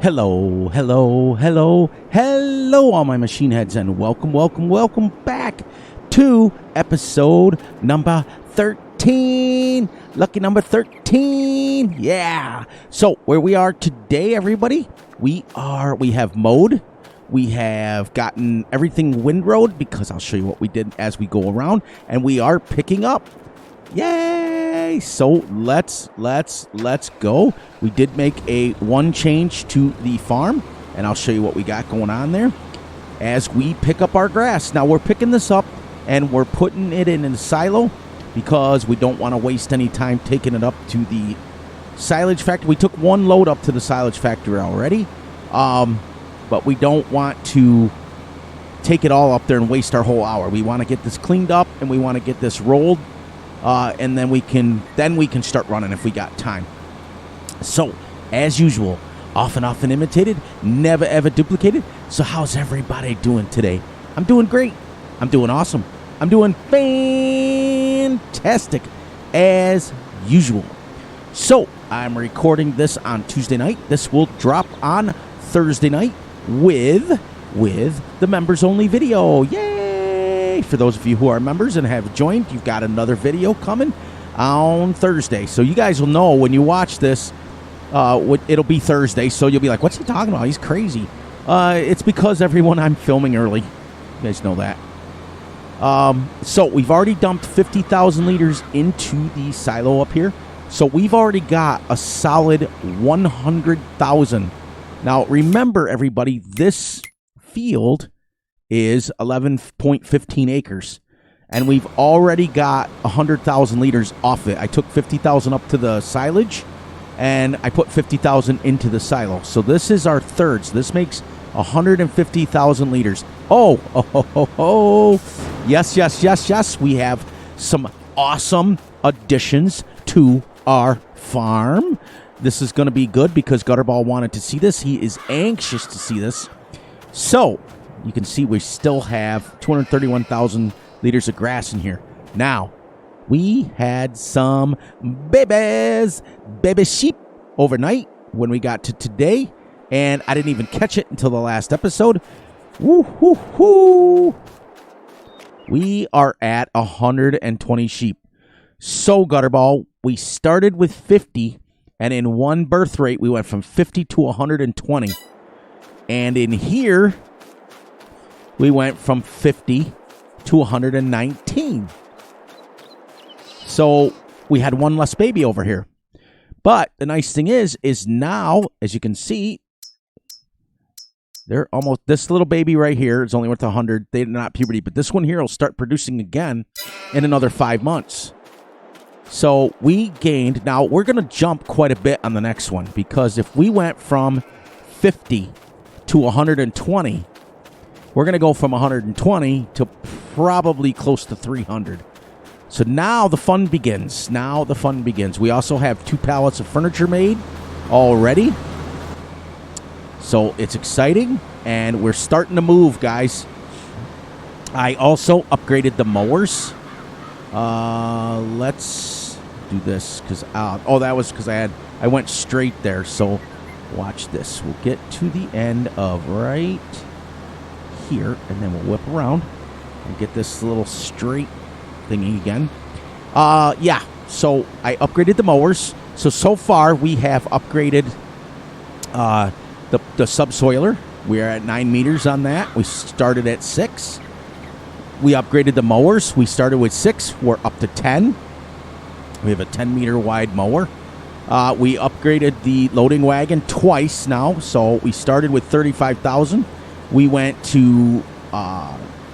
Hello, hello, hello, hello, all my machine heads, and welcome back to episode number 13. Lucky number 13. Yeah. So where we are today, everybody, we have mowed. We have gotten everything windrowed because I'll show you what we did as we go around, and we are picking up. Yay! So let's go. We did make one change to the farm, and I'll show you what we got going on there as we pick up our grass. Now we're picking this up and we're putting it in a silo because we don't want to waste any time taking it up to the silage factory. We took one load up to the silage factory already, but we don't want to take it all up there and waste our whole hour. We want to get this cleaned up and we want to get this rolled. And then we can start running if we got time. So, as usual, often imitated, never ever duplicated. So how's everybody doing today? I'm doing great. I'm doing awesome. I'm doing fantastic as usual. So, I'm recording this on Tuesday night. This will drop on Thursday night with the members only video. Yay! For those of you who are members and have joined, you've got another video coming on Thursday. So you guys will know when you watch this, it'll be Thursday. So you'll be like, what's he talking about? He's crazy. It's because everyone I'm filming early. You guys know that. So we've already dumped 50,000 liters into the silo up here. So we've already got a solid 100,000. Now remember, everybody, this field is 11.15 acres, and we've already got 100,000 liters off it. I took 50,000 up to the silage, and I put 50,000 into the silo. So this is our third. So this makes 150,000 liters. Oh, yes. We have some awesome additions to our farm. This is going to be good because Gutterball wanted to see this. He is anxious to see this. So you can see we still have 231,000 liters of grass in here. Now, we had some baby sheep overnight when we got to today, and I didn't even catch it until the last episode. Woo-hoo-hoo! We are at 120 sheep. So, Gutterball, we started with 50, and in one birth rate, we went from 50 to 120. And in here, we went from 50 to 119. So we had one less baby over here. But the nice thing is now, as you can see, they're almost, this little baby right here is only worth 100. They're not puberty, but this one here will start producing again in another 5 months. So we gained, now we're going to jump quite a bit on the next one, because if we went from 50 to 120, we're going to go from 120 to probably close to 300. So now the fun begins. We also have 2 pallets of furniture made already. So it's exciting, and we're starting to move, guys. I also upgraded the mowers. Let's do this because that was because I went straight there. So watch this. We'll get to the end of right here, and then we'll whip around and get this little straight thingy again. Yeah, so I upgraded the mowers. So far we have upgraded the subsoiler. We are at 9 meters on that. We started at 6. We upgraded the mowers. We started with 6. We're up to 10. We have a 10-meter wide mower. We upgraded the loading wagon twice now. So we started with 35,000. We went to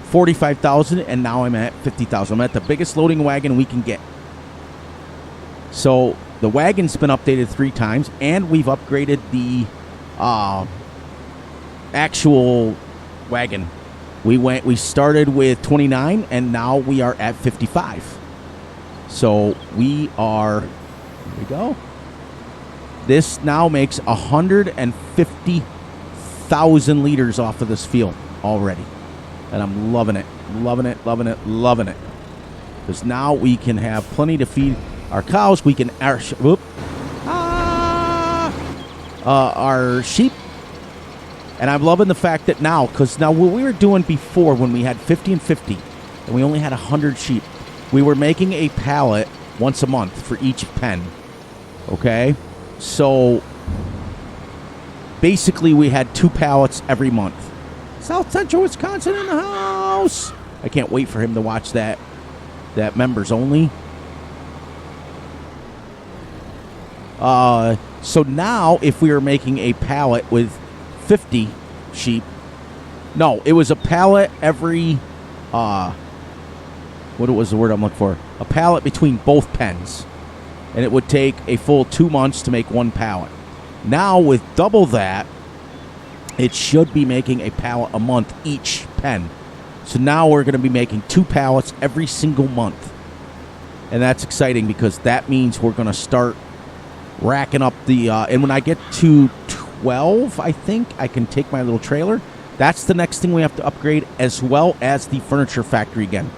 45,000, and now I'm at 50,000. I'm at the biggest loading wagon we can get. So the wagon's been updated 3 times, and we've upgraded the actual wagon. We started with 29, and now we are at 55. So we are, here we go. This now makes 150,000 liters off of this field already. And I'm loving it. Because now we can have plenty to feed our cows. We can our sheep, And I'm loving the fact that now, because now what we were doing before when we had 50 and 50, and we only had 100 sheep, we were making a pallet once a month for each pen. Okay? So basically we had 2 pallets every month. South Central Wisconsin in the house. I can't wait for him to watch that members only. So now if we were making a pallet with 50 sheep, no, it was a pallet every what was the word I'm looking for? A pallet between both pens. And it would take a full 2 months to make 1 pallet. Now with double that, it should be making a pallet a month each pen. So now we're going to be making 2 pallets every single month. And that's exciting because that means we're going to start racking up the... and when I get to 12, I think, I can take my little trailer. That's the next thing we have to upgrade, as well as the furniture factory again.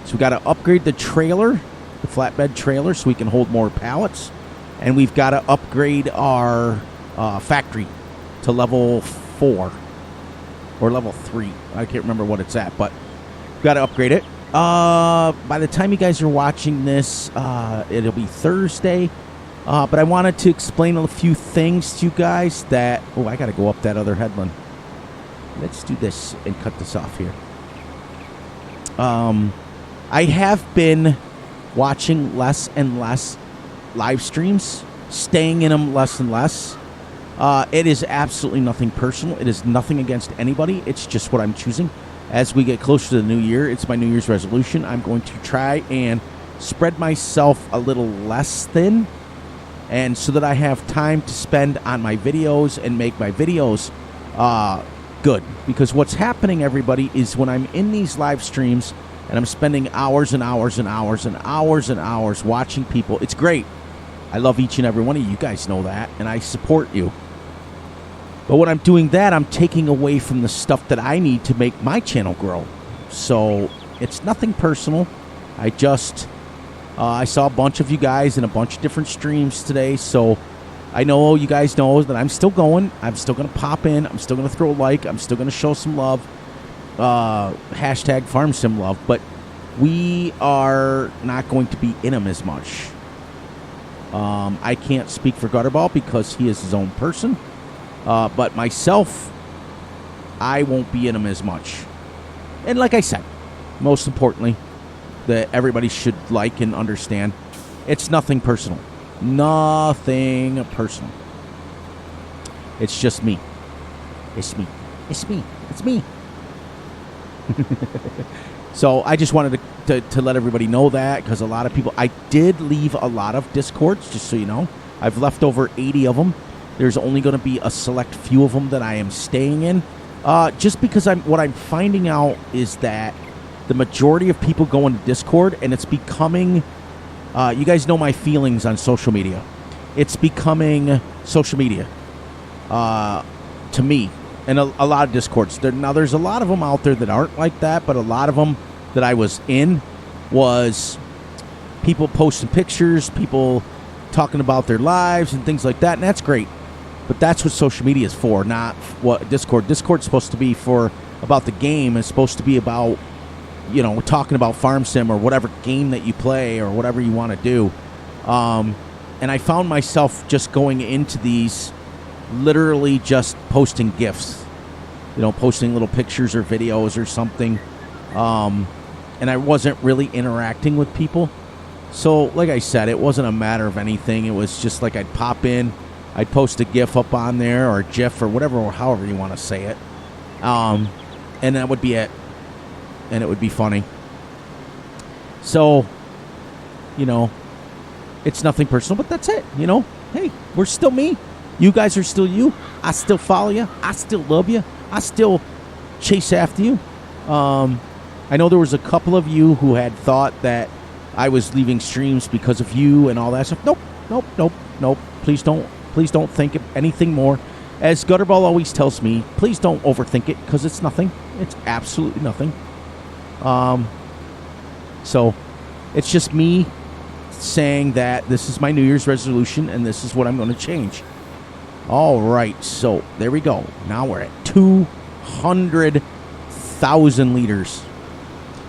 So we got to upgrade the trailer, the flatbed trailer, so we can hold more pallets. And we've got to upgrade our factory to level 4 or level 3. I can't remember what it's at, but we've got to upgrade it. By the time you guys are watching this, it'll be Thursday. But I wanted to explain a few things to you guys that... Oh, I got to go up that other headland. Let's do this and cut this off here. I have been watching less and less live streams, staying in them less and less. It is absolutely nothing personal. It is nothing against anybody. It's just what I'm choosing. As we get closer to the new year, it's my New Year's resolution. I'm going to try and spread myself a little less thin, and so that I have time to spend on my videos and make my videos good. Because what's happening, everybody, is when I'm in these live streams and I'm spending hours and hours and hours and hours and hours watching people, it's great. I love each and every one of you. You guys know that, and I support you. But when I'm doing that, I'm taking away from the stuff that I need to make my channel grow. So it's nothing personal. I just... I saw a bunch of you guys in a bunch of different streams today, so I know you guys know that I'm still going. I'm still going to pop in. I'm still going to throw a like. I'm still going to show some love. Hashtag farm sim love. But we are not going to be in them as much. I can't speak for Gutterball because he is his own person. But myself, I won't be in them as much. And like I said, most importantly, that everybody should like and understand, it's nothing personal. Nothing personal. It's just me. It's me. It's me. It's me. So I just wanted to let everybody know that, because a lot of people... I did leave a lot of Discords, just so you know. I've left over 80 of them. There's only going to be a select few of them that I am staying in. Just because what I'm finding out is that the majority of people go into Discord, and it's becoming... you guys know my feelings on social media. It's becoming social media to me. And a lot of Discords. Now, there's a lot of them out there that aren't like that, but a lot of them that I was in was people posting pictures, people talking about their lives and things like that, and that's great. But that's what social media is for, not what Discord. Discord's supposed to be for about the game. It's supposed to be about, you know, talking about Farm Sim or whatever game that you play or whatever you want to do. And I found myself just going into these literally just posting GIFs, you know, posting little pictures or videos or something. And I wasn't really interacting with people. So, like I said, it wasn't a matter of anything. It was just like I'd pop in, I'd post a GIF up on there or a GIF or whatever, or however you want to say it. And that would be it. And it would be funny. So, you know, it's nothing personal, but that's it. You know, hey, we're still me. You guys are still you. I still follow you. I still love you. I still chase after you. I know there was a couple of you who had thought that I was leaving streams because of you and all that stuff. Nope. Please don't think of anything more. As Gutterball always tells me, please don't overthink it, because it's nothing. It's absolutely nothing. So it's just me saying that this is my New Year's resolution and this is what I'm going to change. All right, so there we go. Now we're at 200,000 liters.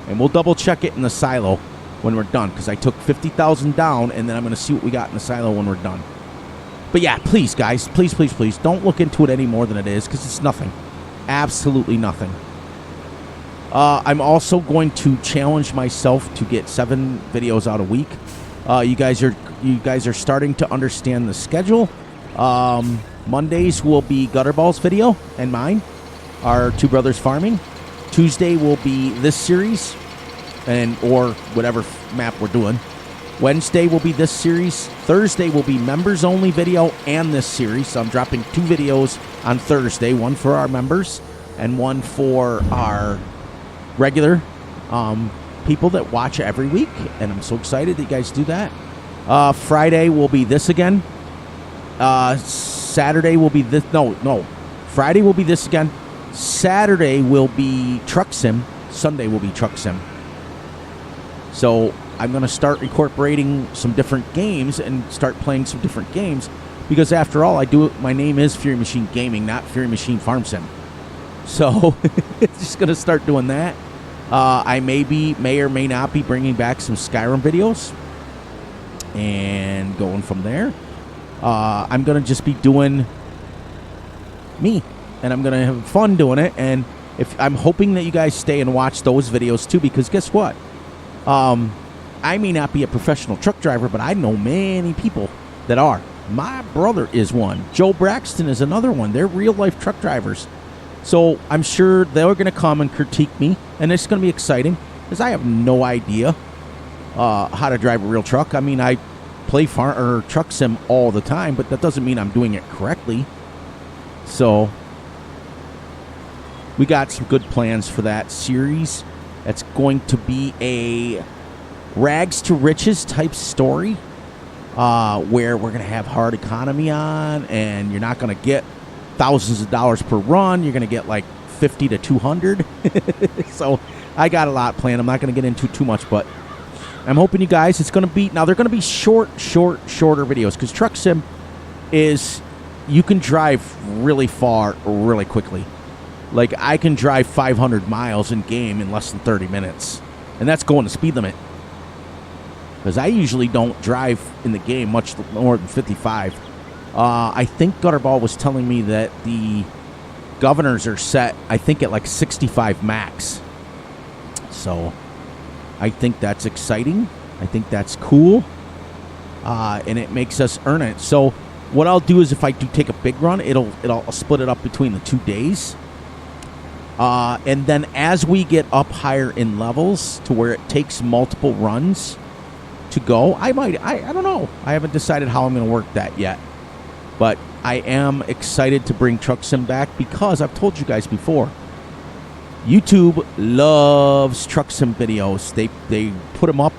And we'll double check it in the silo when we're done, because I took 50,000 down, and then I'm going to see what we got in the silo when we're done. But yeah, please, guys, please, please, please, don't look into it any more than it is, because it's nothing. Absolutely nothing. I'm also going to challenge myself to get 7 videos out a week. You guys are starting to understand the schedule. Mondays will be Gutterball's video and mine, our Two Brothers Farming. Tuesday will be this series, or whatever map we're doing. Wednesday will be this series. Thursday will be members only video and this series. So I'm dropping 2 videos on Thursday, one for our members and one for our regular people that watch every week. And I'm so excited that you guys do that. Friday will be this again. Saturday will be this. No. Friday will be this again. Saturday will be Truck Sim. Sunday will be Truck Sim. So I'm going to start incorporating some different games and start playing some different games, because after all, my name is Fury Machine Gaming, not Fury Machine Farm Sim. So just going to start doing that. I may or may not be bringing back some Skyrim videos and going from there. I'm going to just be doing me, and I'm going to have fun doing it. And I'm hoping that you guys stay and watch those videos too, because guess what? I may not be a professional truck driver, but I know many people that are. My brother is one. Joe Braxton is another one. They're real-life truck drivers. So I'm sure they're going to come and critique me, and it's going to be exciting, because I have no idea how to drive a real truck. I mean, I play truck sim all the time, but that doesn't mean I'm doing it correctly. So we got some good plans for that series. It's going to be a rags to riches type story, where we're going to have hard economy on, and you're not going to get thousands of dollars per run. You're going to get like 50 to 200. So I got a lot planned. I'm not going to get into too much, but I'm hoping you guys, they're going to be shorter videos, because Truck Sim is, you can drive really far really quickly. Like, I can drive 500 miles in game in less than 30 minutes, and that's going the speed limit, because I usually don't drive in the game much more than 55. I think Gutterball was telling me that the governors are set, I think, at like 65 max. So I think that's exciting. I think that's cool. And it makes us earn it. So what I'll do is, if I do take a big run, I'll split it up between the 2 days. And then as we get up higher in levels to where it takes multiple runs to go, I don't know. I haven't decided how I'm going to work that yet. But I am excited to bring Truck Sim back, because I've told you guys before, YouTube loves Truck Sim videos. They put them up.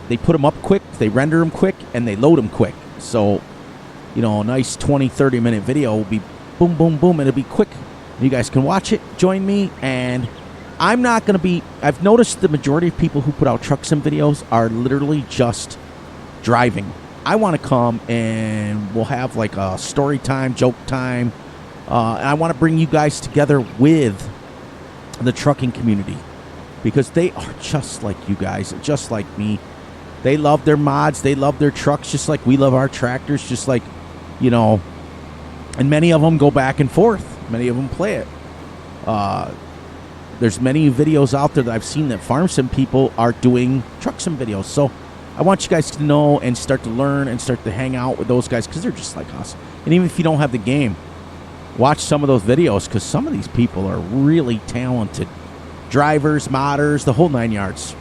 They put them up quick. They render them quick, and they load them quick. So, a nice 20, 30-minute video will be boom, boom, boom, and it'll be quick. You guys can watch it, join me, and I'm not going to be... I've noticed the majority of people who put out Truck Sim videos are literally just driving. I want to come, and we'll have like a story time, joke time, and I want to bring you guys together with the trucking community, because they are just like you guys, just like me. They love their mods, they love their trucks, just like we love our tractors, just like, and many of them go back and forth. Many of them play it. There's many videos out there that I've seen that Farm Sim people are doing Truck Sim videos. So I want you guys to know and start to learn and start to hang out with those guys, because they're just like us. And even if you don't have the game, watch some of those videos, because some of these people are really talented. Drivers, modders, the whole 9 yards.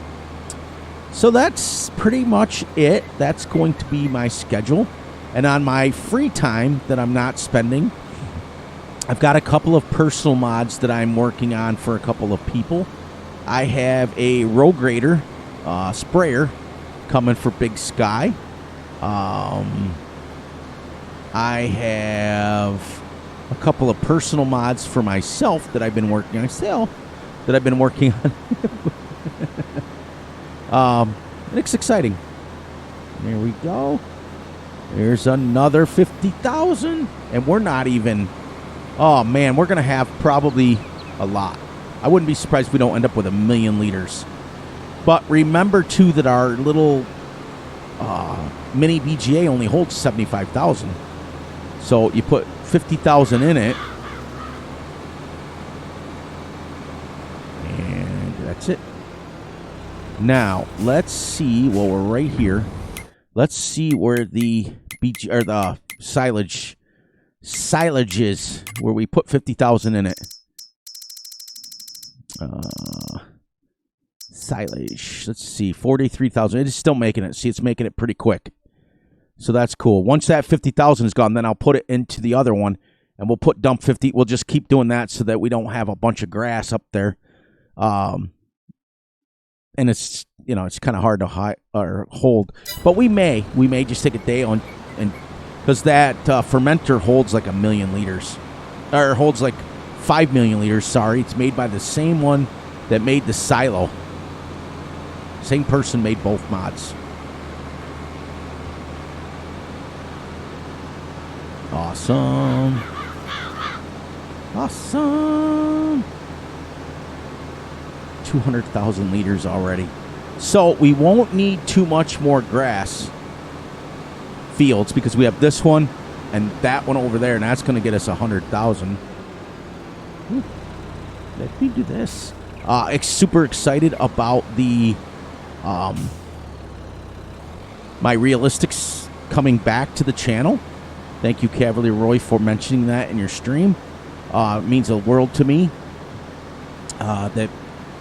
So that's pretty much it. That's going to be my schedule. And on my free time that I'm not spending, I've got a couple of personal mods that I'm working on for a couple of people. I have a row grader sprayer coming for Big Sky. I have a couple of personal mods for myself that I've been working on. And it's exciting. There we go. There's another 50,000. And we're not even... Oh, man, we're going to have probably a lot. I wouldn't be surprised if we don't end up with 1 million liters. But remember, too, that our little mini BGA only holds 75,000. So you put 50,000 in it. And that's it. Now, let's see. Well, we're right here. Let's see where the the silage is, where we put 50,000 in it. Silage. Let's see. 43,000. It is still making it. See, it's making it pretty quick. So that's cool. Once that 50,000 is gone, then I'll put it into the other one, and we'll put dump 50. We'll just keep doing that so that we don't have a bunch of grass up there. And it's, you know, it's kind of hard to hold. But we may just take a day on, and because that fermenter holds like 1 million liters, or holds like 5 million liters. Sorry, it's made by the same one that made the silo. Same person made both mods. Awesome. Awesome. 200,000 liters already. So we won't need too much more grass fields because we have this one and that one over there, and that's going to get us 100,000. Let me do this. Super excited about the my realistics coming back to the channel. Thank you, Cavalier Roy, for mentioning that in your stream. It means a world to me that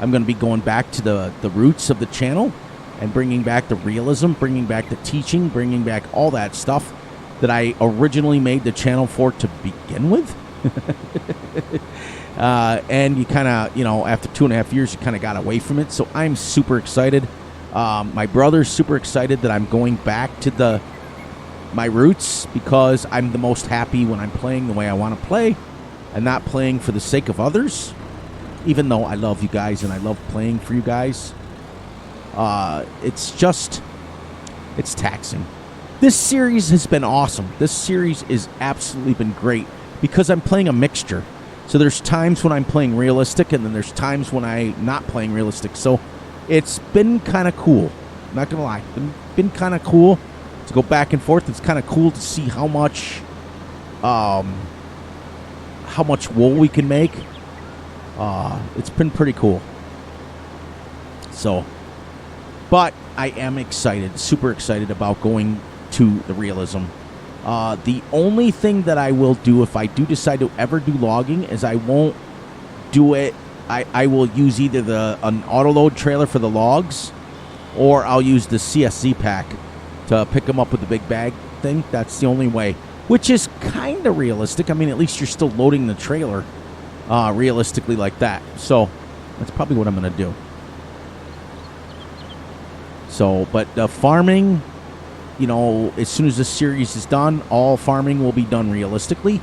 I'm going to be going back to the roots of the channel and bringing back the realism, bringing back the teaching, bringing back all that stuff that I originally made the channel for to begin with. And you kind of, you know, after 2.5 years, you kind of got away from it. So I'm super excited. My brother's super excited that I'm going back to my roots because I'm the most happy when I'm playing the way I want to play and not playing for the sake of others. Even though I love you guys and I love playing for you guys, it's taxing. This series has been awesome. This series has absolutely been great because I'm playing a mixture. So there's times when I'm playing realistic and then there's times when I'm not playing realistic. So it's been kind of cool. I'm not going to lie. It's been kind of cool to go back and forth. It's kind of cool to see how much wool we can make. It's been pretty cool. So, but I am excited, super excited about going to the realism. The only thing that I will do if I do decide to ever do logging is I won't do it. I will use either an auto load trailer for the logs, or I'll use the CSZ pack to pick them up with the big bag thing. That's the only way, which is kind of realistic. I mean, at least you're still loading the trailer realistically like that. So that's probably what I'm going to do. So, but farming, you know, as soon as this series is done, all farming will be done realistically,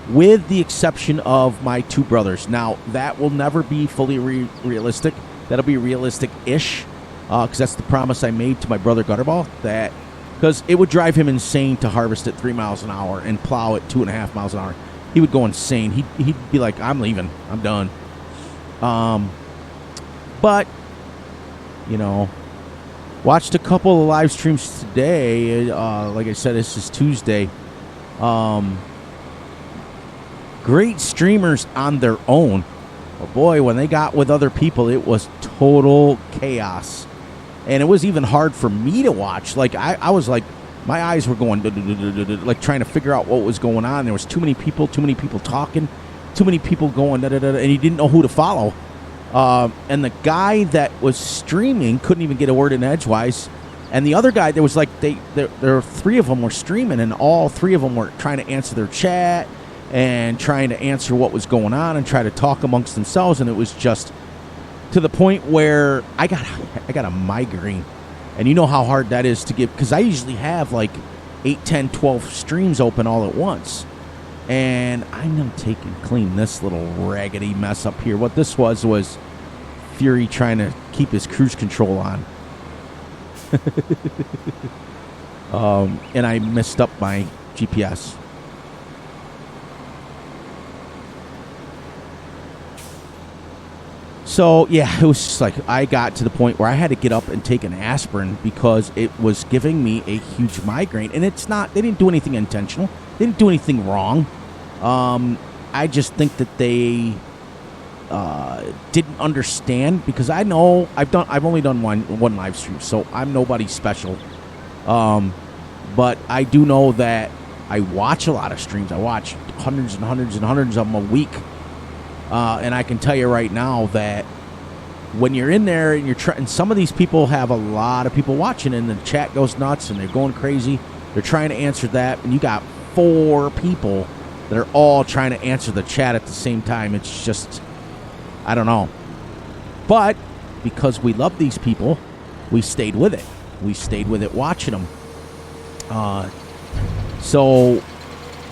with the exception of my two brothers. Now, that will never be fully realistic. That'll be realistic-ish, because that's the promise I made to my brother Gutterball, that because it would drive him insane to harvest at 3 miles an hour and plow at 2.5 miles an hour. He would go insane. He'd be like, I'm leaving. I'm done. But, you know, watched a couple of live streams today. Like I said, this is Tuesday. Great streamers on their own. But boy, when they got with other people, it was total chaos. And it was even hard for me to watch. Like, I was like, my eyes were going, like trying to figure out what was going on. There was too many people talking, too many people going, and you didn't know who to follow. And the guy that was streaming couldn't even get a word in edgewise. And the other guy, there was like, there were 3 of them were streaming, and all 3 of them were trying to answer their chat and trying to answer what was going on and try to talk amongst themselves. And it was just to the point where I got a migraine. And you know how hard that is to get, because I usually have like 8, 10, 12 streams open all at once. And I'm going to take and clean this little raggedy mess up here. What this was Fury trying to keep his cruise control on. and I messed up my GPS. So, yeah, it was just like I got to the point where I had to get up and take an aspirin because it was giving me a huge migraine. And it's not, they didn't do anything intentional. They didn't do anything wrong. I just think that they didn't understand, because I know I've only done one live stream, so I'm nobody special. But I do know that I watch a lot of streams. I watch hundreds and hundreds and hundreds of them a week. And I can tell you right now that when you're in there and and some of these people have a lot of people watching, and the chat goes nuts and they're going crazy. They're trying to answer that, and you got 4 people that are all trying to answer the chat at the same time. It's just, I don't know. But because we love these people, we stayed with it. We stayed with it watching them. So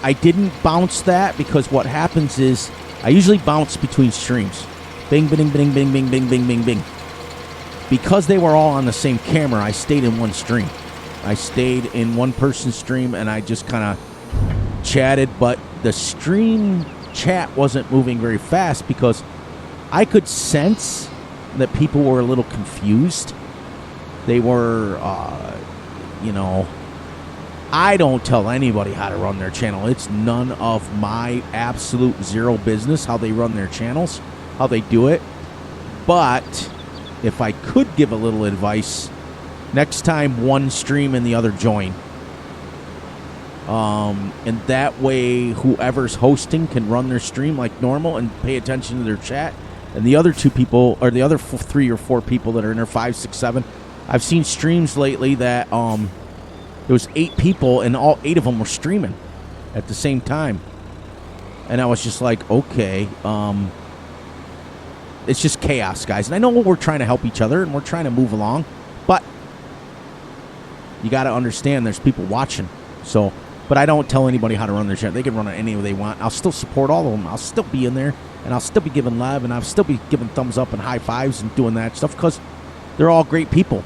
I didn't bounce that, because what happens is I usually bounce between streams. Bing, bing, bing, bing, bing, bing, bing, bing, bing. Because they were all on the same camera, I stayed in one stream. I stayed in one person's stream, and I just kind of chatted. But the stream chat wasn't moving very fast, because I could sense that people were a little confused. They were, I don't tell anybody how to run their channel. It's none of my absolute zero business how they run their channels, how they do it. But if I could give a little advice, next time one stream and the other join. And that way whoever's hosting can run their stream like normal and pay attention to their chat. And the other 2 people, or the other 3 or 4 people that are in there, 5, 6, 7. I've seen streams lately that there was 8 people, and all 8 of them were streaming at the same time. And I was just like, okay, it's just chaos, guys. And I know we're trying to help each other, and we're trying to move along, but you got to understand there's people watching. So, but I don't tell anybody how to run their channel. They can run it any way they want. I'll still support all of them. I'll still be in there, and I'll still be giving love, and I'll still be giving thumbs up and high fives and doing that stuff, because they're all great people.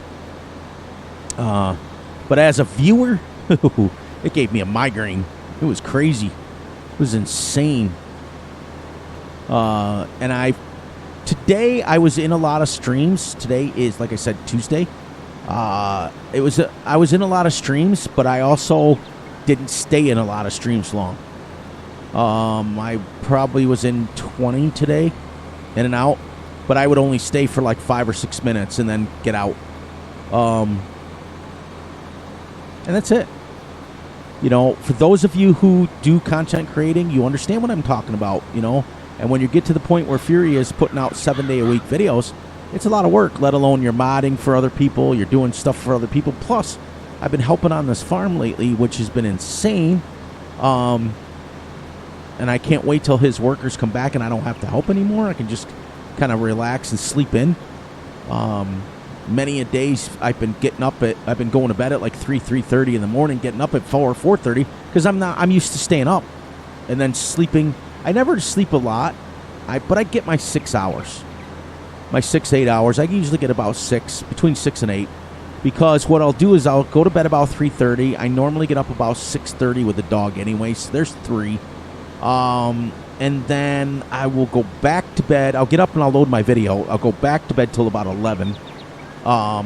But as a viewer, it gave me a migraine. It was crazy. It was insane. And today I was in a lot of streams. Today is, like I said, Tuesday. I was in a lot of streams, but I also didn't stay in a lot of streams long. I probably was in 20 today, in and out, but I would only stay for like 5 or 6 minutes and then get out. And that's it. For those of you who do content creating, you understand what I'm talking about, And when you get to the point where Fury is putting out 7-day-a-week videos, it's a lot of work, let alone you're modding for other people, you're doing stuff for other people. Plus, I've been helping on this farm lately, which has been insane. And I can't wait till his workers come back and I don't have to help anymore. I can just kind of relax and sleep in. Many a days I've been going to bed at like 3:30 in the morning, getting up at 4:30, because I'm used to staying up and then sleeping. I never sleep a lot, but I get my 6 hours, my 6-8 hours. I usually get about between 6 and 8, because what I'll do is I'll go to bed about 3:30. I normally get up about 6:30 with the dog anyway, so there's 3. And then I will go back to bed. I'll get up and I'll load my video. I'll go back to bed till about 11. Or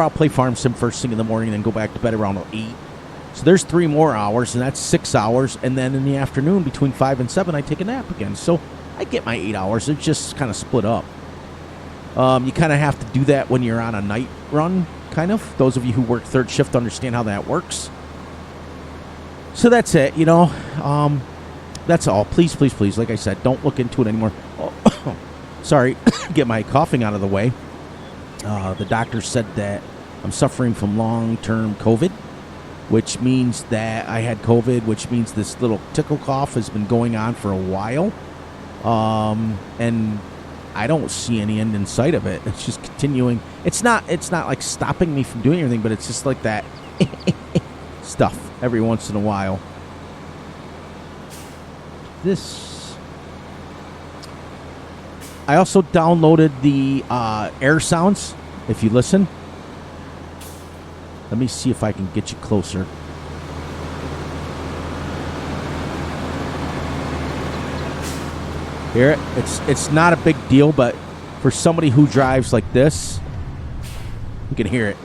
I'll play Farm Sim first thing in the morning, then go back to bed around 8. So there's 3 more hours, and that's 6 hours. And then in the afternoon, between 5 and 7, I take a nap again. So I get my 8 hours. It's just kind of split up. You kind of have to do that when you're on a night run, kind of. Those of you who work third shift understand how that works. So that's it, That's all. Please, please, please, like I said, don't look into it anymore. Oh, sorry, get my coughing out of the way. The doctor said that I'm suffering from long-term COVID, which means that I had COVID, which means this little tickle cough has been going on for a while. And I don't see any end in sight of it. It's just continuing. It's not like stopping me from doing anything, but it's just like that stuff every once in a while. I also downloaded the air sounds. If you listen, Let me see if I can get you closer. Hear it? It's not a big deal, but for somebody who drives like this, you can hear it.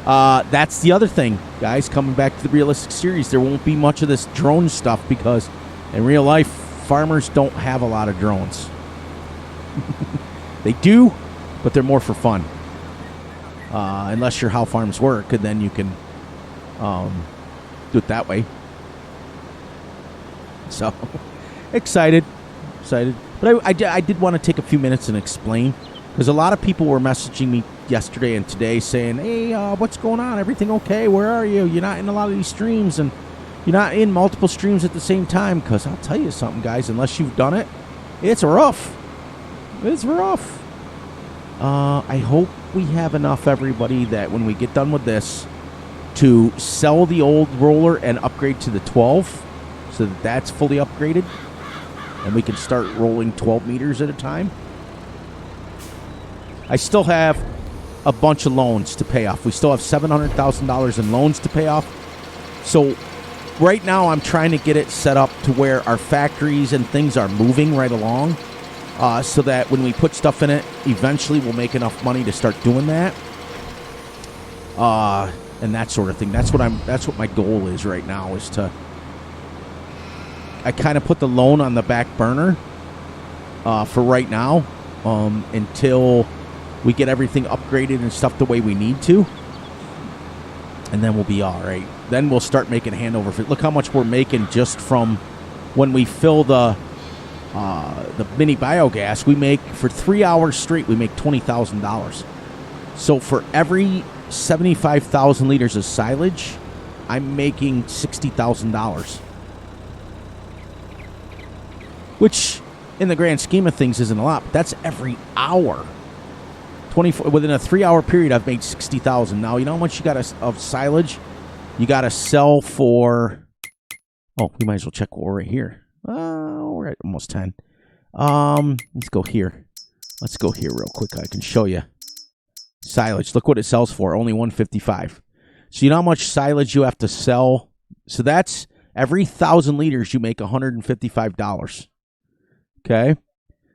That's the other thing, guys, coming back to the realistic series. There won't be much of this drone stuff because in real life, farmers don't have a lot of drones. They do, but they're more for fun. Unless you're how farms work, and then you can do it that way. So, excited. But I did want to take a few minutes and explain, because a lot of people were messaging me yesterday and today saying, hey, what's going on? Everything okay? Where are you? You're not in a lot of these streams, and you're not in multiple streams at the same time. Because I'll tell you something, guys, unless you've done it, it's rough. It's rough. I hope we have enough, everybody, that when we get done with this, to sell the old roller and upgrade to the 12, so that that's fully upgraded, and we can start rolling 12 meters at a time. I still have a bunch of loans to pay off. We still have $700,000 in loans to pay off. So right now I'm trying to get it set up to where our factories and things are moving right along, so that when we put stuff in it, eventually we'll make enough money to start doing that. And that sort of thing. That's what my goal is right now, is to... I kind of put the loan on the back burner for right now, until we get everything upgraded and stuff the way we need to, and then we'll be all right. Then we'll start making handover. Look how much we're making just from when we fill the mini biogas. We make, for 3 hours straight, we make $20,000. So for every 75,000 liters of silage, I'm making $60,000. Which, in the grand scheme of things, isn't a lot, but that's every hour. 24 within a 3 hour period, I've made $60,000. Now, you know how much you got of silage? You got to sell for. Oh, we might as well check what we're right here. We're at almost 10. Let's go here. Let's go here real quick. I can show you silage. Look what it sells for. Only $155. So you know how much silage you have to sell? So that's every 1,000 liters you make $155. Okay,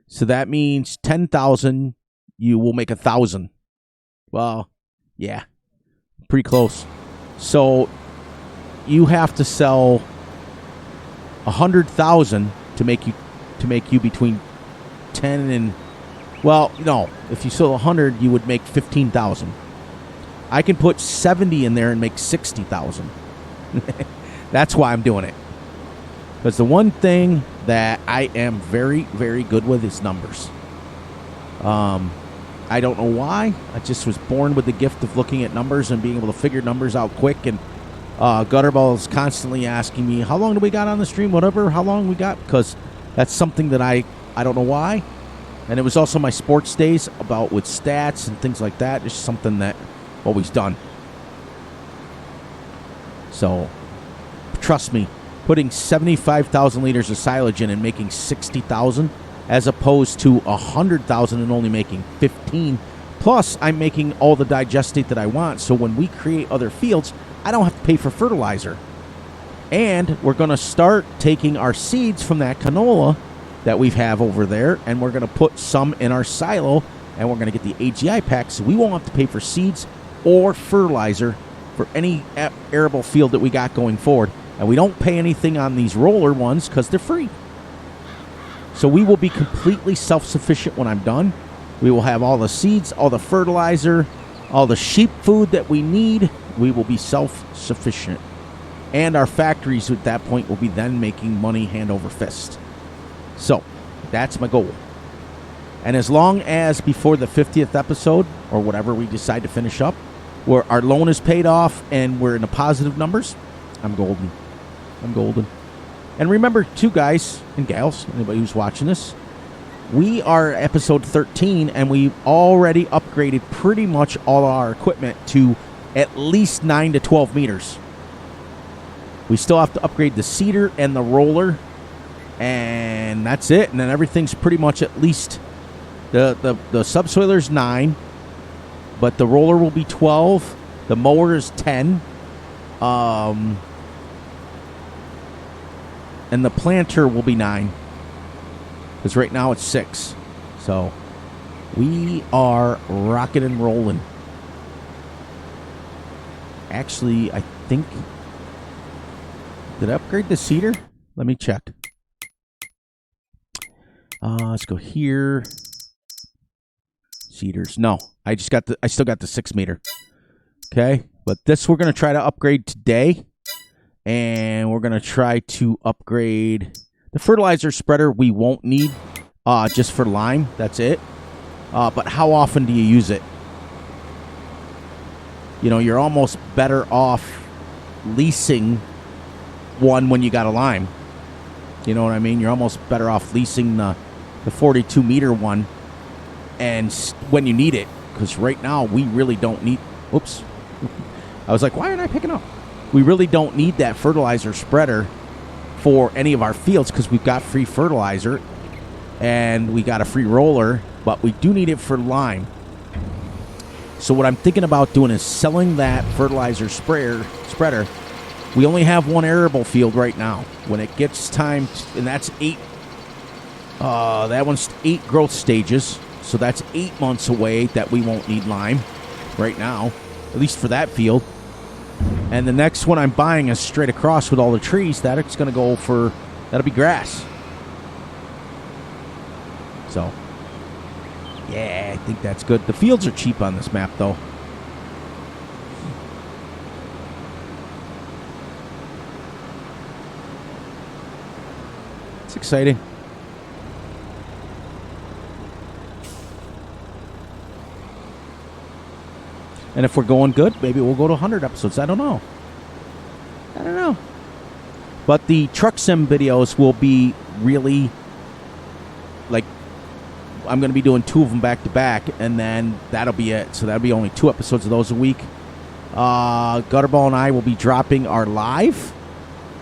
so that means 10,000, you will make 1,000. Well, yeah, pretty close. So you have to sell 100,000 to make you between 10 and, well, no, if you sell 100, you would make 15,000. I can put 70 in there and make 60,000. That's why I'm doing it. Because the one thing that I am very, very good with is numbers. I don't know why. I just was born with the gift of looking at numbers and being able to figure numbers out quick. And Gutterball is constantly asking me, how long do we got on the stream? Whatever, how long we got? Because that's something that I don't know why. And it was also my sports days about with stats and things like that. It's something that I've always done. So, trust me. Putting 75,000 liters of silage in and making 60,000 as opposed to 100,000 and only making 15. Plus, I'm making all the digestate that I want, so when we create other fields, I don't have to pay for fertilizer. And we're going to start taking our seeds from that canola that we have over there, and we're going to put some in our silo, and we're going to get the AGI pack, so we won't have to pay for seeds or fertilizer for any arable field that we got going forward. And we don't pay anything on these roller ones because they're free. So we will be completely self-sufficient when I'm done. We will have all the seeds, all the fertilizer, all the sheep food that we need. We will be self-sufficient. And our factories at that point will be then making money hand over fist. So that's my goal. And as long as before the 50th episode, or whatever we decide to finish up, where our loan is paid off and we're in the positive numbers, I'm golden. I'm golden. And remember, too, guys and gals, anybody who's watching this, we are episode 13, and we've already upgraded pretty much all our equipment to at least 9 to 12 meters. We still have to upgrade the seeder and the roller, and that's it. And then everything's pretty much at least the subsoiler's 9. But the roller will be 12. The mower is 10. And the planter will be 9. Because right now it's 6. So we are rocking and rolling. Actually, I think... Did I upgrade the seeder? Let me check. Let's go here. Seeders. No, I still got the 6 meter. Okay, but this we're going to try to upgrade today. And we're going to try to upgrade the fertilizer spreader. We won't need just for lime. That's it. But how often do you use it? You know, you're almost better off leasing one when you got a lime. You know what I mean? You're almost better off leasing the 42 meter one and when you need it, because right now we really don't need... Whoops. I was like, why aren't I picking up? We really don't need that fertilizer spreader for any of our fields because we've got free fertilizer and we got a free roller, but we do need it for lime. So what I'm thinking about doing is selling that fertilizer spreader. We only have one arable field right now. When it gets time, and that's 8. That one's 8 growth stages. So that's 8 months away that we won't need lime right now, at least for that field. And the next one I'm buying is straight across with all the trees. That's going to go for, that'll be grass. So, yeah, I think that's good. The fields are cheap on this map, though. It's exciting. And if we're going good, maybe we'll go to 100 episodes. I don't know. But the truck sim videos will be really, like, I'm going to be doing 2 of them back to back, and then that'll be it. So that'll be only 2 episodes of those a week. Gutterball and I will be dropping our live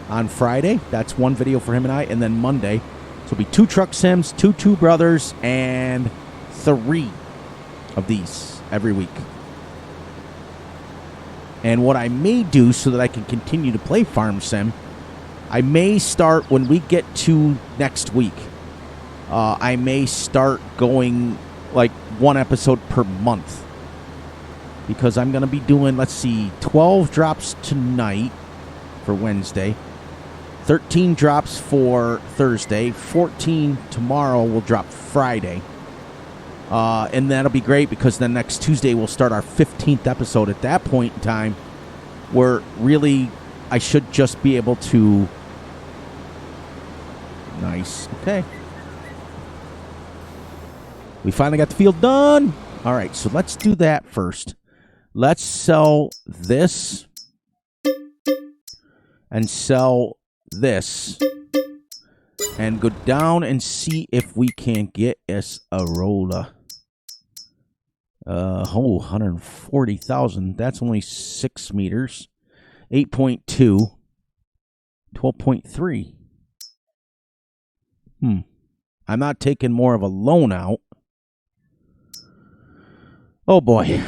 on Friday. That's one video for him and I. And then Monday. So it'll be 2 truck sims, 2 brothers, and 3 of these every week. And what I may do so that I can continue to play Farm Sim, I may start when we get to next week. I may start going like 1 episode per month. Because I'm going to be doing, 12 drops tonight for Wednesday. 13 drops for Thursday. 14 tomorrow will drop Friday. And that'll be great because then next Tuesday we'll start our 15th episode. At that point in time, where really I should just be able to... Nice. Okay. We finally got the field done. All right, so let's do that first. Let's sell this and sell this and go down and see if we can get us a roller. 140,000. That's only 6 meters. 8.2. 12.3. I'm not taking more of a loan out. Oh boy.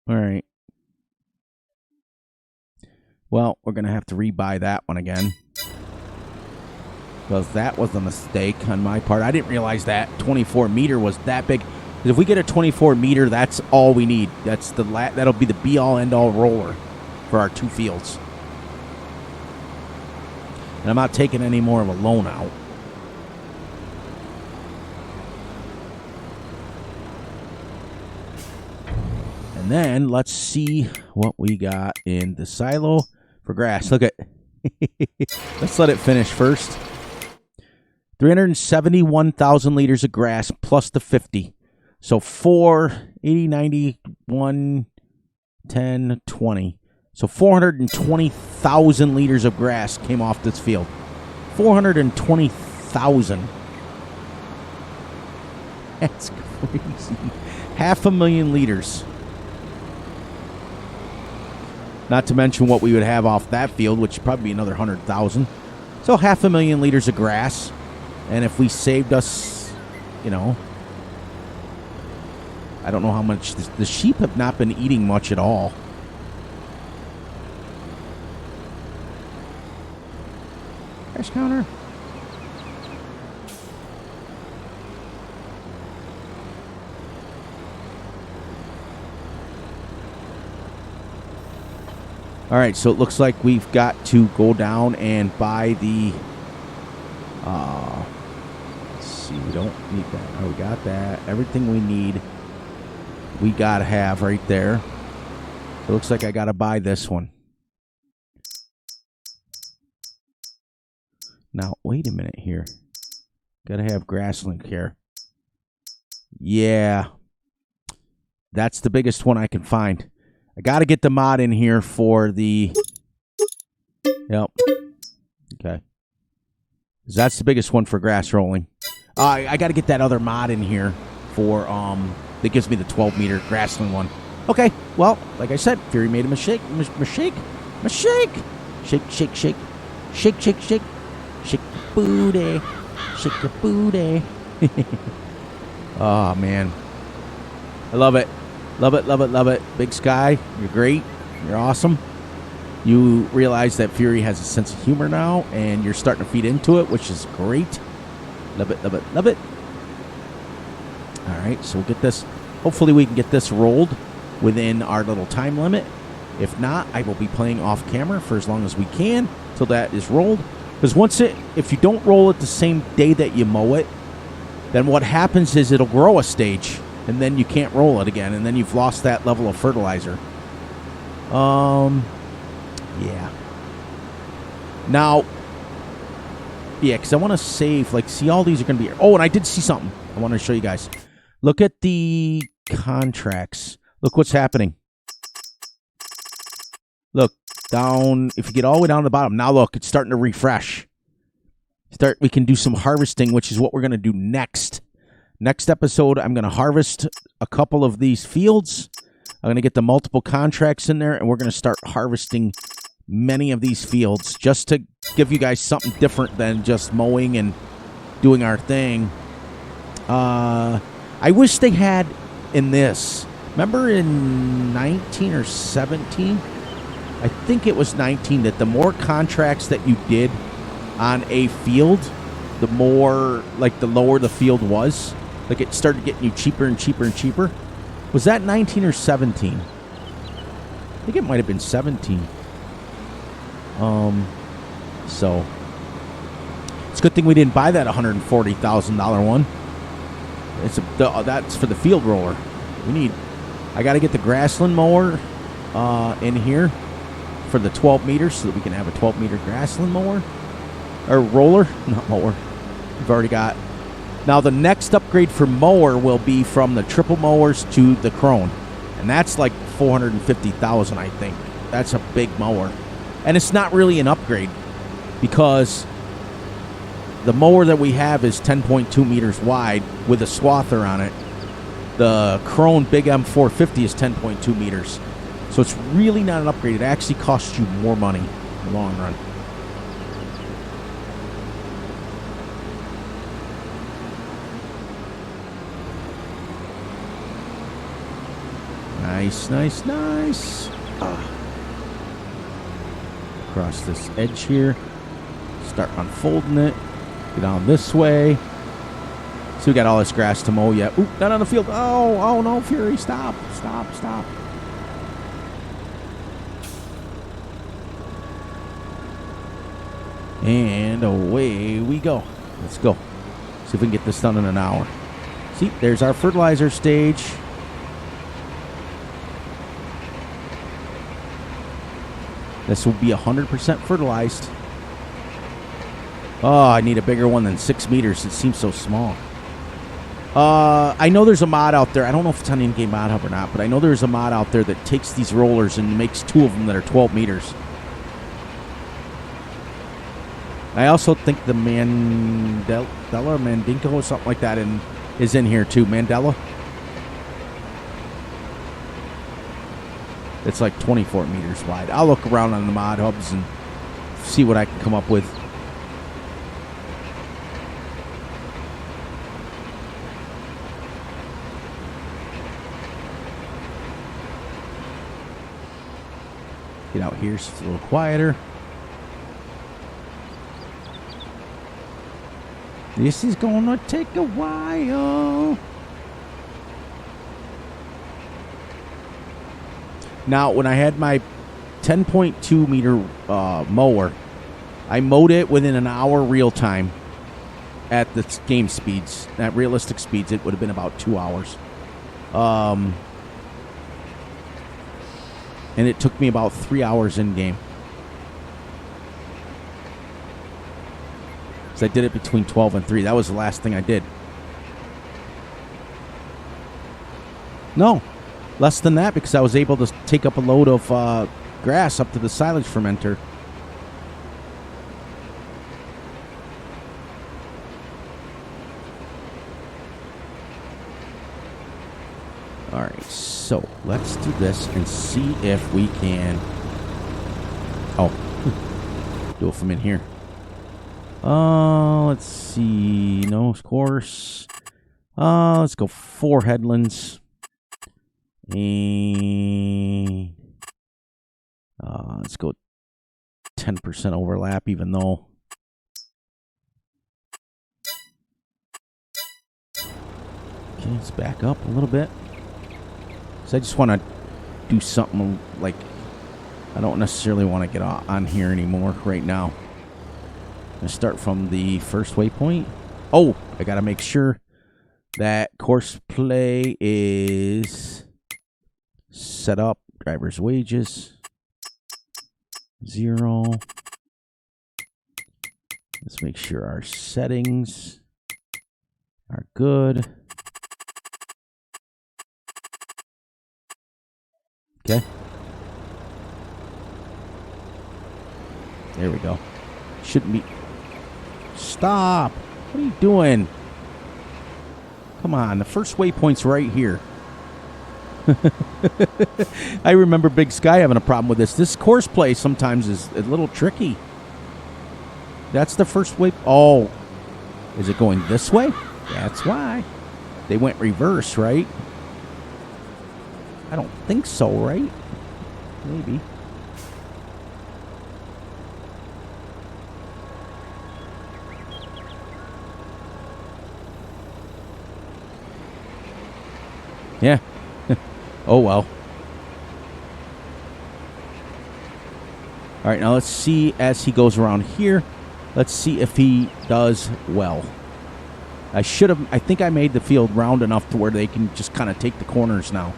All right. Well, we're going to have to rebuy that one again. Because that was a mistake on my part. I didn't realize that 24 meter was that big. If we get a 24 meter, that's all we need. That'll be the be-all, end-all roller for our 2 fields. And I'm not taking any more of a loan out. And then let's see what we got in the silo for grass. Look at let's let it finish first. 371,000 liters of grass plus the 50. So 4, 80, 90, 1, 10, 20. So 420,000 liters of grass came off this field. 420,000. That's crazy. 500,000 liters. Not to mention what we would have off that field, which would probably be another 100,000. So 500,000 liters of grass. And if we saved us, I don't know how much. The sheep have not been eating much at all. Crash counter. All right, so it looks like we've got to go down and buy the. Let's see, we don't need that. Oh, we got that. Everything we need, we got to have right there. It looks like I got to buy this one. Now, wait a minute here. Got to have grassland here. Yeah. That's the biggest one I can find. I got to get the mod in here for the... Yep. Okay. That's the biggest one for grass rolling. I got to get that other mod in here for, that gives me the 12-meter grassland one. Okay, well, like I said, Fury made a mistake. Shake. Shake, shake, shake. Shake, shake, shake. Shake your booty. Shake your booty. Oh, man. I love it. Love it, love it, love it. Big Sky, you're great. You're awesome. You realize that Fury has a sense of humor now, and you're starting to feed into it, which is great. Love it, love it, love it. All right, so we'll get this. Hopefully we can get this rolled within our little time limit. If not, I will be playing off camera for as long as we can till that is rolled. Because if you don't roll it the same day that you mow it, then what happens is it'll grow a stage, and then you can't roll it again, and then you've lost that level of fertilizer. Yeah. Now, yeah, because I want to save, like, see, all these are going to be... Oh, and I did see something I want to show you guys. Look at the contracts. Look what's happening. Look, down, if you get all the way down to the bottom, now look, it's starting to refresh. We can do some harvesting, which is what we're going to do next. Next episode, I'm going to harvest a couple of these fields. I'm going to get the multiple contracts in there, and we're going to start harvesting many of these fields just to give you guys something different than just mowing and doing our thing. I wish they had in this. Remember in 19 or 17? I think it was 19 that the more contracts that you did on a field, the more, like, the lower the field was. Like, it started getting you cheaper and cheaper and cheaper. Was that 19 or 17? I think it might have been 17. So it's a good thing we didn't buy that $140,000 one. That's for the field roller. I got to get the grassland mower in here for the 12 meters so that we can have a 12-meter grassland mower or roller, not mower. We've already got. Now the next upgrade for mower will be from the triple mowers to the Krone, and that's like $450,000, I think. That's a big mower. And it's not really an upgrade because the mower that we have is 10.2 meters wide with a swather on it. The Krone Big M450 is 10.2 meters. So it's really not an upgrade. It actually costs you more money in the long run. Nice, nice, nice. Across this edge here. Start unfolding it. Get on this way. So we got all this grass to mow yet. Oop, not on the field. Oh no, Fury, stop. Stop, stop. And away we go. Let's go. See if we can get this done in an hour. See, there's our fertilizer stage. This will be 100% fertilized. Oh, I need a bigger one than 6 meters. It seems so small. I know there's a mod out there. I don't know if it's on the in-game mod hub or not, but I know there's a mod out there that takes these rollers and makes 2 of them that are 12 meters. I also think the Mandinko or something like that is in here too. Mandela. It's like 24 meters wide. I'll look around on the mod hubs and see what I can come up with. Get out here so it's a little quieter. This is gonna take a while. Now, when I had my 10.2 meter mower, I mowed it within an hour real time at the game speeds. At realistic speeds, it would have been about 2 hours. And it took me about 3 hours in game. So I did it between 12 and 3. That was the last thing I did. No, less than that, because I was able to take up a load of grass up to the silage fermenter. All right, so let's do this and see if we can... Oh, do it from in here. Let's see. No, of course. Let's go 4 headlands. And let's go 10% overlap, even though... Okay, let's back up a little bit. So I just want to do something like... I don't necessarily want to get on here anymore right now. I'm going to start from the first waypoint. Oh, I got to make sure that course play is set up. Driver's wages. 0. Let's make sure our settings are good. Okay. There we go. Shouldn't be... Stop! What are you doing? Come on, the first waypoint's right here. I remember Big Sky having a problem with this. This course play sometimes is a little tricky. That's the first way... Oh. Is it going this way? That's why. They went reverse, right? I don't think so, right? Maybe. Yeah. Oh, well. All right, now let's see as he goes around here. Let's see if he does well. I think I made the field round enough to where they can just kind of take the corners now.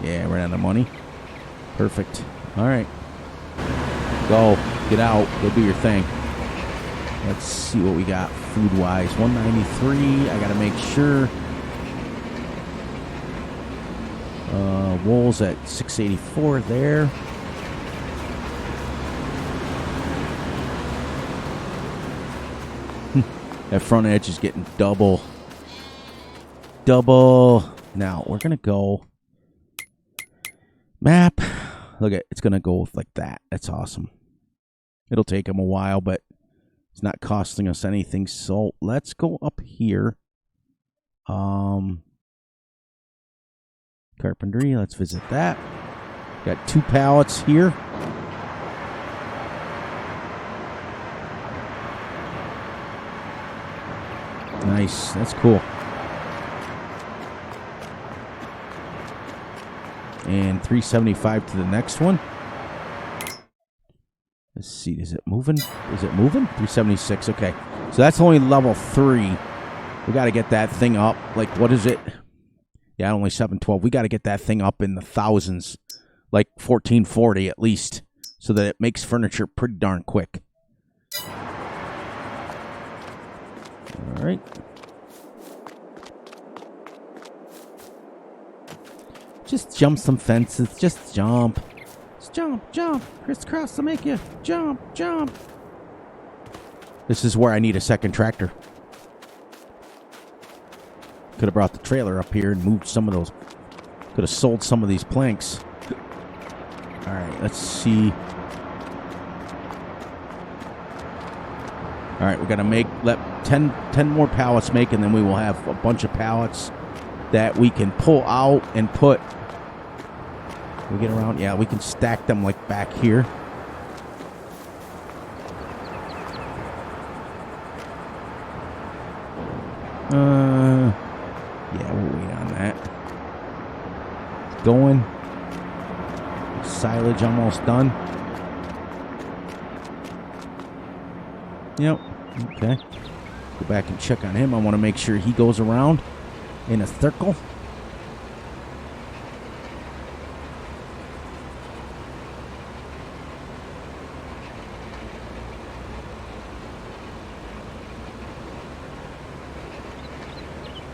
Yeah, right on the money. Perfect. All right. Go. Get out. Go do your thing. Let's see what we got food-wise. 193. I got to make sure. Wool's at 684 there. That front edge is getting double. Double. Now, we're going to go map. Look at it's going to go like that. That's awesome. It'll take him a while, but it's not costing us anything. So let's go up here. Carpentry, let's visit that. Got 2 pallets here. Nice, that's cool. And 375 to the next one. Let's see, is it moving? Is it moving? 376, okay. So that's only level 3. We got to get that thing up. Like, what is it? Yeah, only 712. We got to get that thing up in the thousands. Like 1440 at least. So that it makes furniture pretty darn quick. All right. Just jump some fences. Just jump. Just jump, jump. Crisscross to make you jump, jump. This is where I need a second tractor. Could have brought the trailer up here and moved some of those. Could have sold some of these planks. All right, let's see. All All right, we're going to let 10 more pallets make, and then we will have a bunch of pallets that we can pull out and put. We get around, yeah, we can stack them like back here. Yeah, we'll wait on that. It's going. Silage almost done. Yep. Okay. Go back and check on him. I want to make sure he goes around in a circle.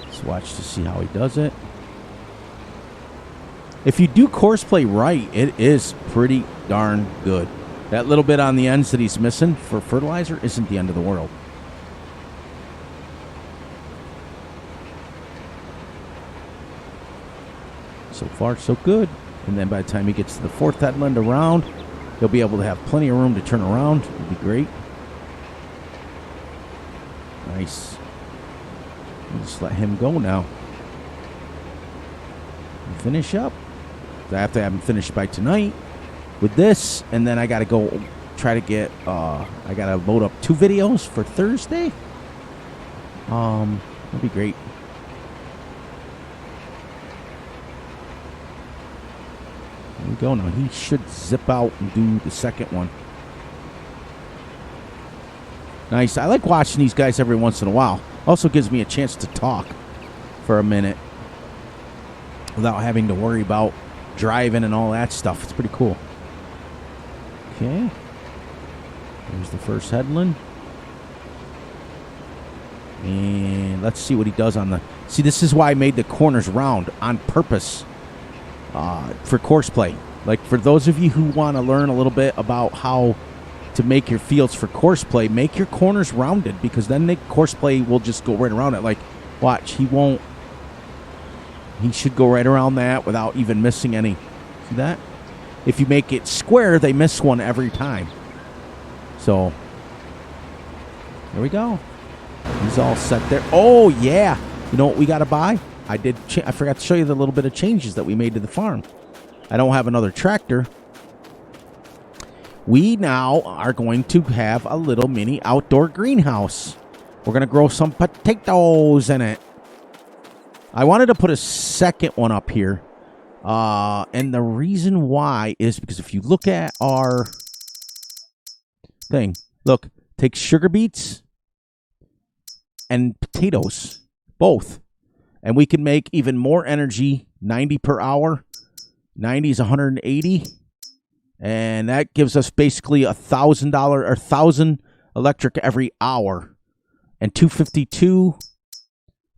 Let's watch to see how he does it. If you do course play right, it is pretty darn good. That little bit on the ends that he's missing for fertilizer isn't the end of the world. So far, so good. And then by the time he gets to the fourth headland around, he'll be able to have plenty of room to turn around. It'll be great. Nice. Just let him go now. And finish up. I have to have him finished by tonight with this, and then I got to go try to get, I got to load up 2 videos for Thursday. That'd be great. There we go. Now he should zip out and do the second one. Nice. I like watching these guys every once in a while. Also gives me a chance to talk for a minute without having to worry about driving and all that stuff. It's pretty cool. Okay. There's the first headland. And let's see what he does on the... See, this is why I made the corners round on purpose for course play. Like, for those of you who want to learn a little bit about how to make your fields for course play, make your corners rounded, because then the course play will just go right around it. Like, watch, he won't... He should go right around that without even missing any. See that? If you make it square, they miss one every time. So, there we go. He's all set there. Oh, yeah. You know what we got to buy? I forgot to show you the little bit of changes that we made to the farm. I don't have another tractor. We now are going to have a little mini outdoor greenhouse. We're going to grow some potatoes in it. I wanted to put a second one up here. And the reason why is because if you look at our thing, look, take sugar beets and potatoes, both. And we can make even more energy, 90 per hour. 90 is 180. And that gives us basically $1,000 or 1,000 electric every hour. And 252...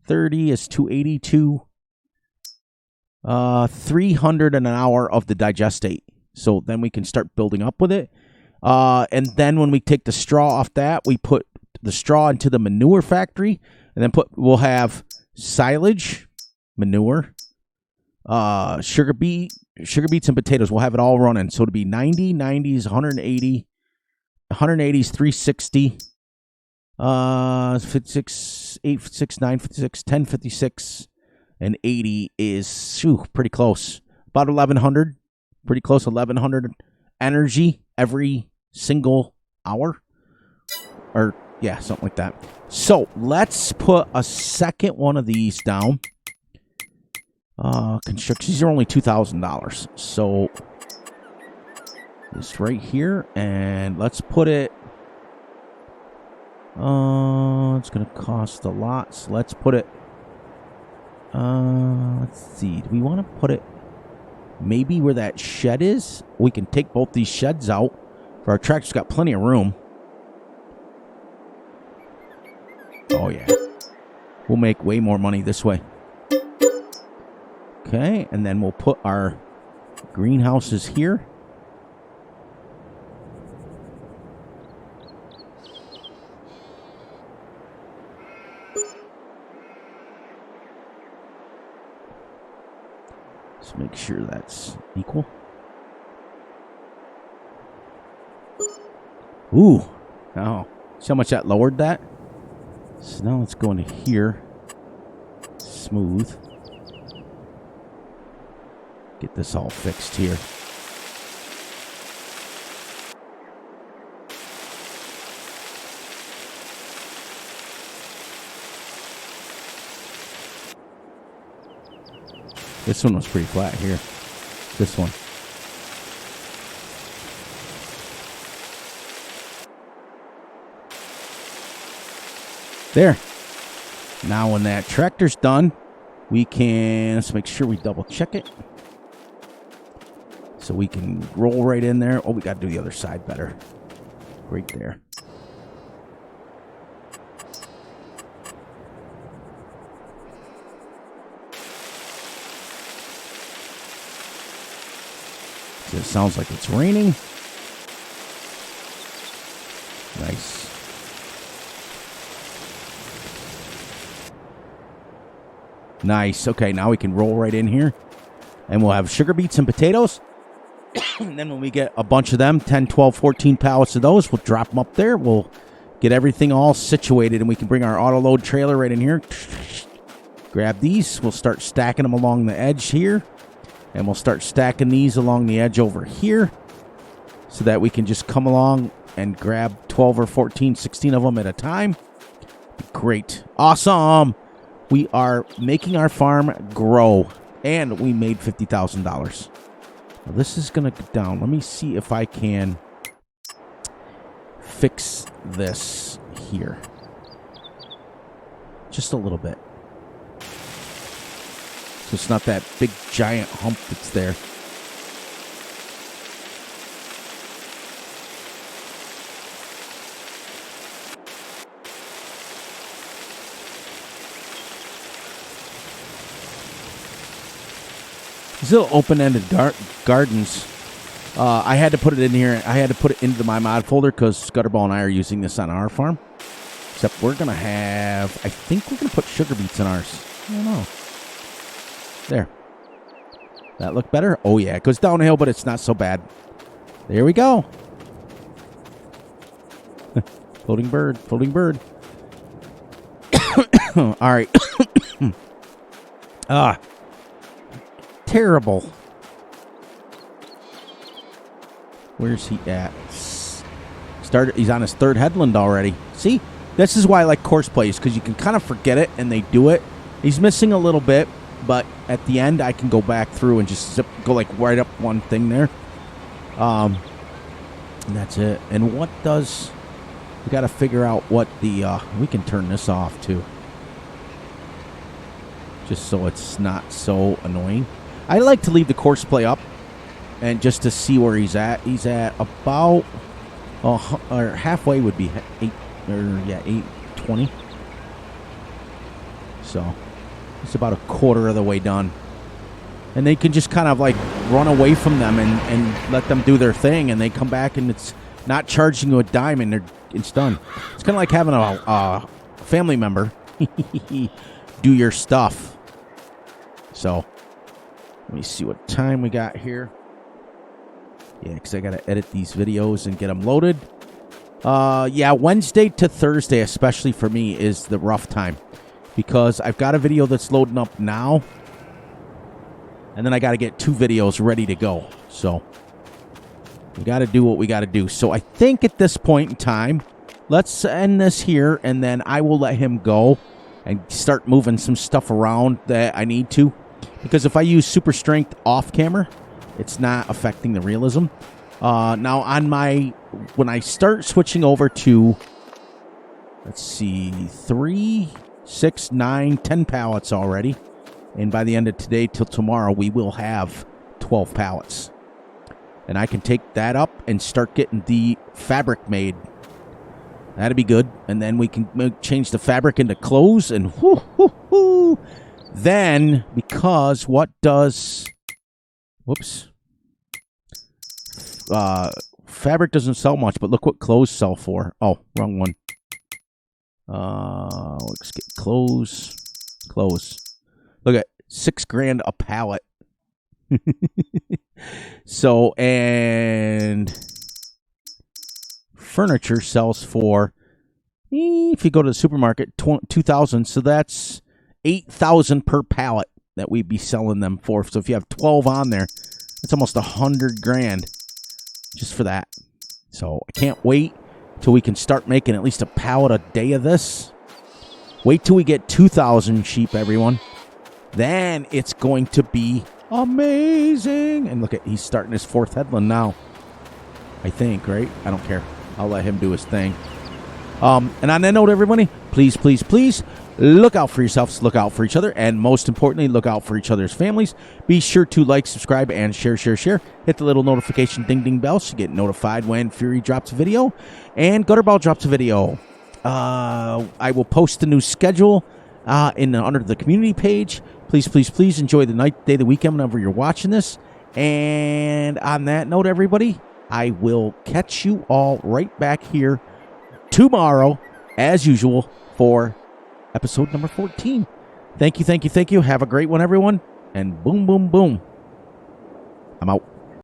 30 is 282. 300 an hour of the digestate. So then we can start building up with it. And then when we take the straw off that, we put the straw into the manure factory, and then we'll have silage, manure, sugar beets and potatoes. We'll have it all running. So it'll be 90, 90 is 180, 180 is 360. 56, 8, 56, 9, 56, 10, 56, and 80 is pretty close. About 1,100. Pretty close, 1,100 energy every single hour. Or, yeah, something like that. So, let's put a second one of these down. Construction, these are only $2,000. So, this right here, and let's put it... it's going to cost a lot, so let's put it, let's see, do we want to put it maybe where that shed is? We can take both these sheds out, for our tractor's got plenty of room. Oh yeah, we'll make way more money this way. Okay, and then we'll put our greenhouses here. Let's make sure that's equal. Ooh, oh, See how much that lowered that? So now let's go into here. Smooth. Get this all fixed here. This one was pretty flat here. This one. There. Now when that tractor's done, we can, let's make sure we double check it. So we can roll right in there. Oh, we got to do the other side better. Right there. So it sounds like it's raining. Nice. Nice. Okay, now we can roll right in here. And we'll have sugar beets and potatoes. And then when we get a bunch of them, 10, 12, 14 pallets of those, we'll drop them up there. We'll get everything all situated, and we can bring our auto load trailer right in here. Grab these. We'll start stacking them along the edge here. And we'll start stacking these along the edge over here so that we can just come along and grab 12 or 14, 16 of them at a time. Great. Awesome. We are making our farm grow, and we made $50,000. Now this is going to go down. Let me see if I can fix this here. Just a little bit. So it's not that big giant hump that's there. These little open-ended gardens, I had to put it in here. I had to put it into my mod folder because Scutterball and I are using this on our farm. Except we're going to have, I think we're going to put sugar beets in ours. I don't know. There. That look better? Oh, yeah. It goes downhill, but it's not so bad. There we go. Floating bird. Floating bird. All right. Terrible. Where's he at? He's on his third headland already. See? This is why I like course plays, because you can kind of forget it and they do it. He's missing a little bit, but at the end I can go back through and just go like right up one thing there. And that's it. And what does... We got to figure out what the... we can turn this off too. Just so it's not so annoying. I like to leave the course play up and just to see where he's at. He's at about... or halfway would be 820. So it's about a quarter of the way done. And they can just kind of like run away from them and let them do their thing, and they come back and it's not charging you a dime and it's done. It's kind of like having a family member do your stuff. So let me see what time we got here. Yeah, because I got to edit these videos and get them loaded. Yeah, Wednesday to Thursday, especially for me, is the rough time. Because I've got a video that's loading up now. And then I got to get 2 videos ready to go. So we got to do what we got to do. So I think at this point in time, let's end this here. And then I will let him go and start moving some stuff around that I need to. Because if I use super strength off camera, it's not affecting the realism. Now on my... When I start switching over to... Let's see... 3, 6, 9, 10 pallets already. And by the end of today till tomorrow, we will have 12 pallets. And I can take that up and start getting the fabric made. That'd be good. And then we can change the fabric into clothes. And then, because what does... Whoops. Fabric doesn't sell much, but look what clothes sell for. Oh, wrong one. Let's get clothes. Clothes. Look at $6,000 a pallet. So, and furniture sells for If you go to the supermarket, 2,000, so that's 8,000 per pallet that we'd be selling them for. So if you have 12 on there, that's almost 100 grand just for that. So I can't wait till we can start making at least a pallet a day of this. Wait till we get 2,000 sheep, everyone. Then it's going to be amazing. And look at, he's starting his 4th headland now. I think, right? I don't care. I'll let him do his thing. And on that note, everybody, please, please, please look out for yourselves, look out for each other, and most importantly, look out for each other's families. Be sure to like, subscribe, and share. Hit the little notification ding bell so you get notified when Fury drops a video and Gutterball drops a video. I will post the new schedule under the community page. Please, please, please enjoy the night, day, the weekend whenever you're watching this. And on that note, everybody, I will catch you all right back here tomorrow, as usual, for episode number 14. Thank you. Have a great one, everyone. And boom, boom, boom. I'm out.